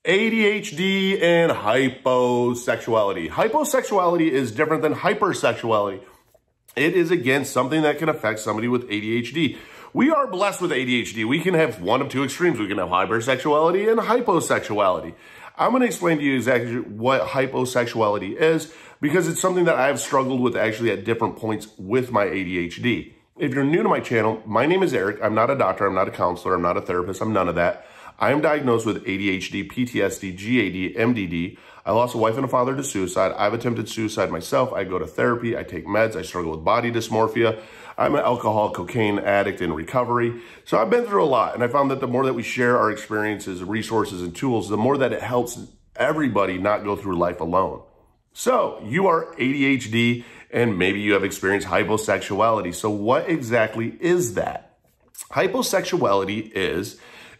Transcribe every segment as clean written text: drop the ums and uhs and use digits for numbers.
ADHD and hyposexuality. Hyposexuality is different than hypersexuality. It is, again, something that can affect somebody with ADHD. We are blessed with ADHD. We can have one of two extremes. We can have hypersexuality and hyposexuality. I'm going to explain to you exactly what hyposexuality is because it's something that I've struggled with actually at different points with my ADHD. If you're new to my channel, my name is Eric. I'm not a doctor. I'm not a counselor. I'm not a therapist. I'm none of that. I am diagnosed with ADHD, PTSD, GAD, MDD. I lost a wife and a father to suicide. I've attempted suicide myself. I go to therapy. I take meds. I struggle with body dysmorphia. I'm an alcohol, cocaine addict in recovery. So I've been through a lot. And I found that the more that we share our experiences, resources, and tools, the more that it helps everybody not go through life alone. So you are ADHD and maybe you have experienced hyposexuality. So what exactly is that? Hyposexuality is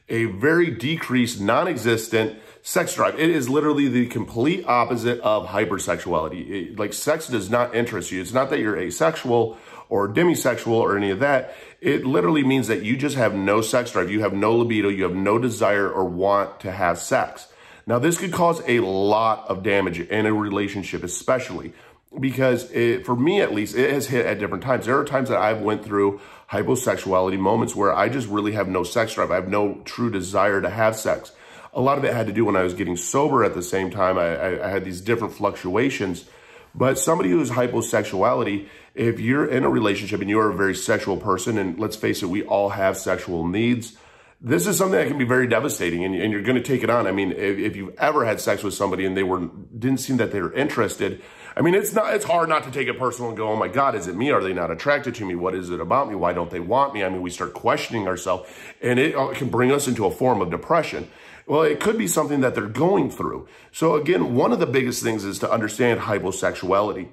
a very decreased, non-existent sex drive. It is literally the complete opposite of hypersexuality. Like, sex does not interest you. It's not that you're asexual or demisexual or any of that. It literally means that you just have no sex drive. You have no libido. You have no desire or want to have sex. Now, this could cause a lot of damage in a relationship, especially because for me, at least, it has hit at different times. There are times that I've went through hyposexuality moments where I just really have no sex drive. I have no true desire to have sex. A lot of it had to do when I was getting sober at the same time. I had these different fluctuations. But somebody who is hyposexuality, if you're in a relationship and you're a very sexual person, and let's face it, we all have sexual needs, this is something that can be very devastating, and you're going to take it on. I mean, if you've ever had sex with somebody and didn't seem that they were interested, I mean, it's hard not to take it personal and go, oh my God, is it me? Are they not attracted to me? What is it about me? Why don't they want me? I mean, we start questioning ourselves, and it can bring us into a form of depression. Well, it could be something that they're going through. So again, one of the biggest things is to understand hyposexuality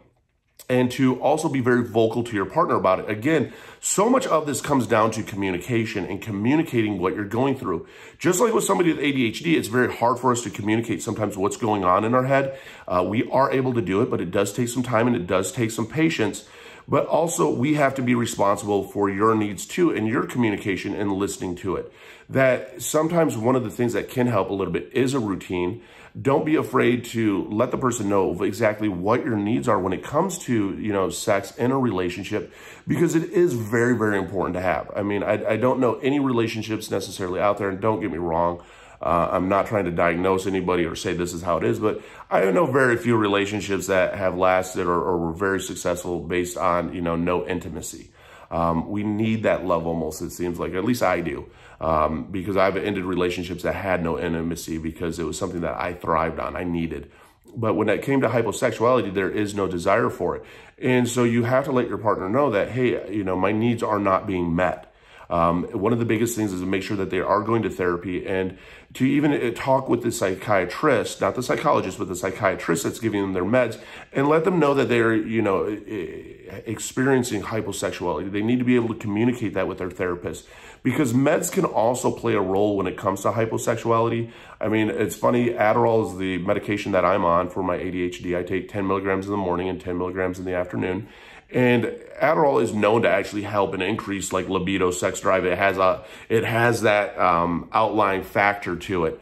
and to also be very vocal to your partner about it. Again, so much of this comes down to communication and communicating what you're going through. Just like with somebody with ADHD, it's very hard for us to communicate sometimes what's going on in our head. We are able to do it, but it does take some time and it does take some patience. But also, we have to be responsible for your needs too and your communication and listening to it. That sometimes one of the things that can help a little bit is a routine. Don't be afraid to let the person know exactly what your needs are when it comes to, sex in a relationship, because it is very, very important to have. I mean, I don't know any relationships necessarily out there, and don't get me wrong. I'm not trying to diagnose anybody or say this is how it is, but I know very few relationships that have lasted or were very successful based on, no intimacy. We need that love almost, it seems like, at least I do, because I've ended relationships that had no intimacy because it was something that I thrived on, I needed. But when it came to hyposexuality, there is no desire for it. And so you have to let your partner know that, hey, my needs are not being met. One of the biggest things is to make sure that they are going to therapy and to even talk with the psychiatrist, not the psychologist, but the psychiatrist that's giving them their meds, and let them know that they're, experiencing hyposexuality. They need to be able to communicate that with their therapist, because meds can also play a role when it comes to hyposexuality. I mean, it's funny, Adderall is the medication that I'm on for my ADHD. I take 10 milligrams in the morning and 10 milligrams in the afternoon. And Adderall is known to actually help and increase like libido, sex drive. It has that outlying factor to it.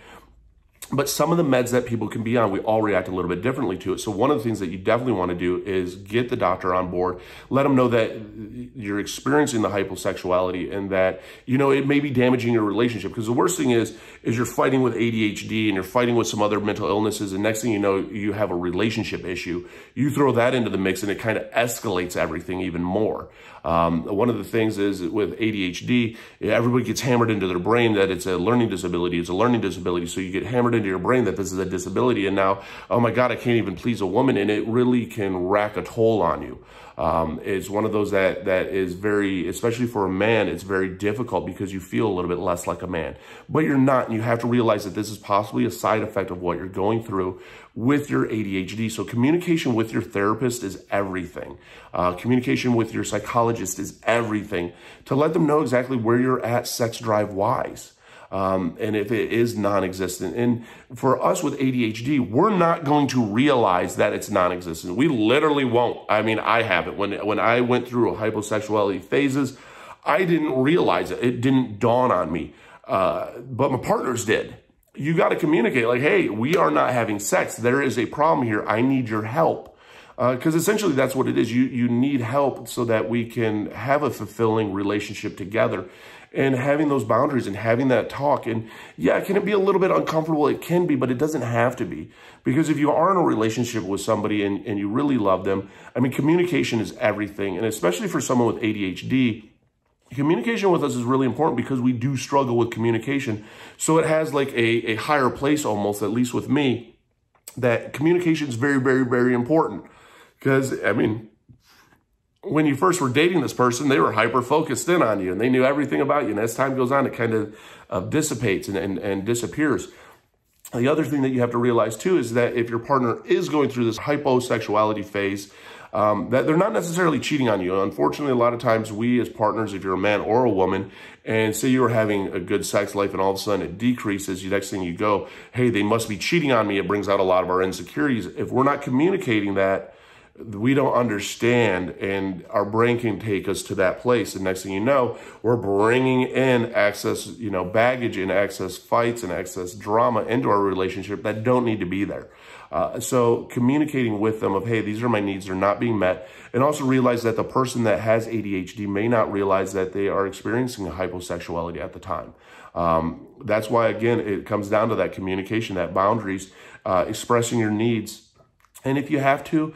But some of the meds that people can be on, we all react a little bit differently to it. So one of the things that you definitely want to do is get the doctor on board, let them know that you're experiencing the hyposexuality and that, it may be damaging your relationship. Because the worst thing is you're fighting with ADHD and you're fighting with some other mental illnesses. And next thing you know, you have a relationship issue. You throw that into the mix and it kind of escalates everything even more. One of the things is with ADHD, everybody gets hammered into their brain that it's a learning disability. It's a learning disability. So you get hammered into your brain that this is a disability. And now, oh my God, I can't even please a woman. And it really can rack a toll on you. It's one of those that is very, especially for a man, it's very difficult because you feel a little bit less like a man, but you're not. And you have to realize that this is possibly a side effect of what you're going through with your ADHD. So communication with your therapist is everything. Communication with your psychologist is everything, to let them know exactly where you're at sex drive wise. And if it is non-existent. And for us with ADHD, we're not going to realize that it's non-existent. We literally won't. I mean, I haven't. When I went through hyposexuality phases, I didn't realize it. It didn't dawn on me. But my partners did. you got to communicate like, hey, we are not having sex. There is a problem here. I need your help. Because essentially that's what it is. You need help so that we can have a fulfilling relationship together. And having those boundaries and having that talk. And yeah, can it be a little bit uncomfortable? It can be, but it doesn't have to be. Because if you are in a relationship with somebody and you really love them, I mean, communication is everything. And especially for someone with ADHD, communication with us is really important because we do struggle with communication. So it has like a higher place almost, at least with me, that communication is very, very, very important. Because, I mean, when you first were dating this person, they were hyper-focused in on you, and they knew everything about you. And as time goes on, it kind of dissipates and disappears. The other thing that you have to realize, too, is that if your partner is going through this hyposexuality phase, that they're not necessarily cheating on you. Unfortunately, a lot of times we as partners, if you're a man or a woman, and say you were having a good sex life and all of a sudden it decreases, the next thing you go, hey, they must be cheating on me. It brings out a lot of our insecurities. If we're not communicating that, we don't understand, and our brain can take us to that place. And next thing you know, we're bringing in excess, baggage and excess fights and excess drama into our relationship that don't need to be there. So communicating with them of, hey, these are my needs, they're not being met. And also realize that the person that has ADHD may not realize that they are experiencing a hyposexuality at the time. That's why, again, it comes down to that communication, that boundaries, expressing your needs. And if you have to,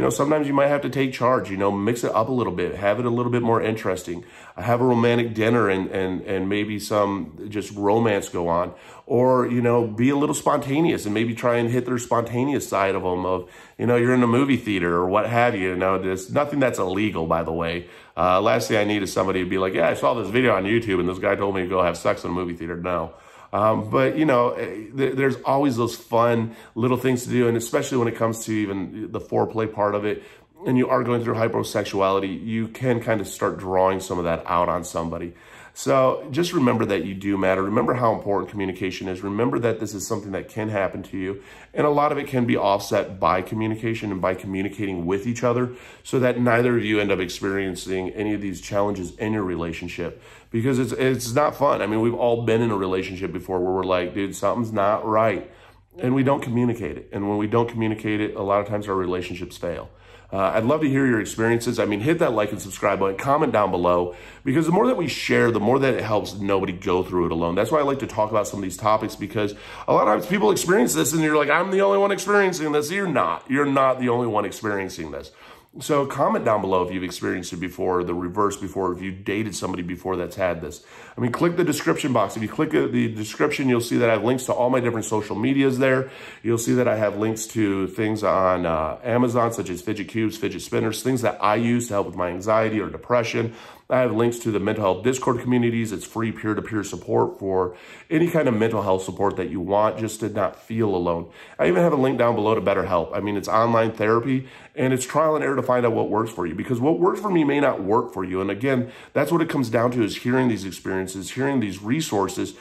sometimes you might have to take charge, mix it up a little bit, have it a little bit more interesting, have a romantic dinner and maybe some just romance go on, or, be a little spontaneous and maybe try and hit their spontaneous side of them of, you're in a movie theater or what have you. There's nothing that's illegal, by the way. Last thing I need is somebody to be like, yeah, I saw this video on YouTube and this guy told me to go have sex in a movie theater. No. But, there's always those fun little things to do. And especially when it comes to even the foreplay part of it, and you are going through hyposexuality, you can kind of start drawing some of that out on somebody. So just remember that you do matter. Remember how important communication is. Remember that this is something that can happen to you. And a lot of it can be offset by communication and by communicating with each other so that neither of you end up experiencing any of these challenges in your relationship. Because it's not fun. I mean, we've all been in a relationship before where we're like, dude, something's not right. And we don't communicate it. And when we don't communicate it, a lot of times our relationships fail. I'd love to hear your experiences. I mean, hit that like and subscribe button, comment down below, because the more that we share, the more that it helps nobody go through it alone. That's why I like to talk about some of these topics, because a lot of times people experience this and you're like, I'm the only one experiencing this. You're not. You're not the only one experiencing this. So comment down below if you've experienced it before, the reverse before, if you dated somebody before that's had this. I mean, click the description box. If you click the description, you'll see that I have links to all my different social medias there. You'll see that I have links to things on Amazon, such as fidget cubes, fidget spinners, things that I use to help with my anxiety or depression. I have links to the mental health Discord communities. It's free peer-to-peer support for any kind of mental health support that you want, just to not feel alone. I even have a link down below to BetterHelp. I mean, it's online therapy and it's trial and error to find out what works for you, because what works for me may not work for you. And again, that's what it comes down to, is hearing these experiences, hearing these resources,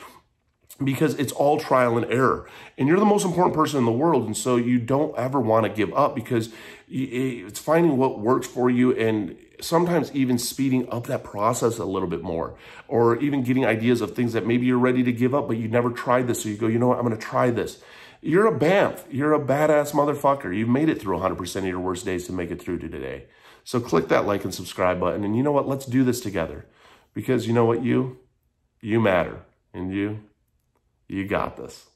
because it's all trial and error. And you're the most important person in the world. And so you don't ever want to give up, because it's finding what works for you, and sometimes even speeding up that process a little bit more, or even getting ideas of things that maybe you're ready to give up, but you never tried this. So you go, you know what, I'm going to try this. You're a BAMF. You're a badass motherfucker. You've made it through 100% of your worst days to make it through to today. So click that like and subscribe button. And you know what? Let's do this together, because you know what? You matter, and you got this.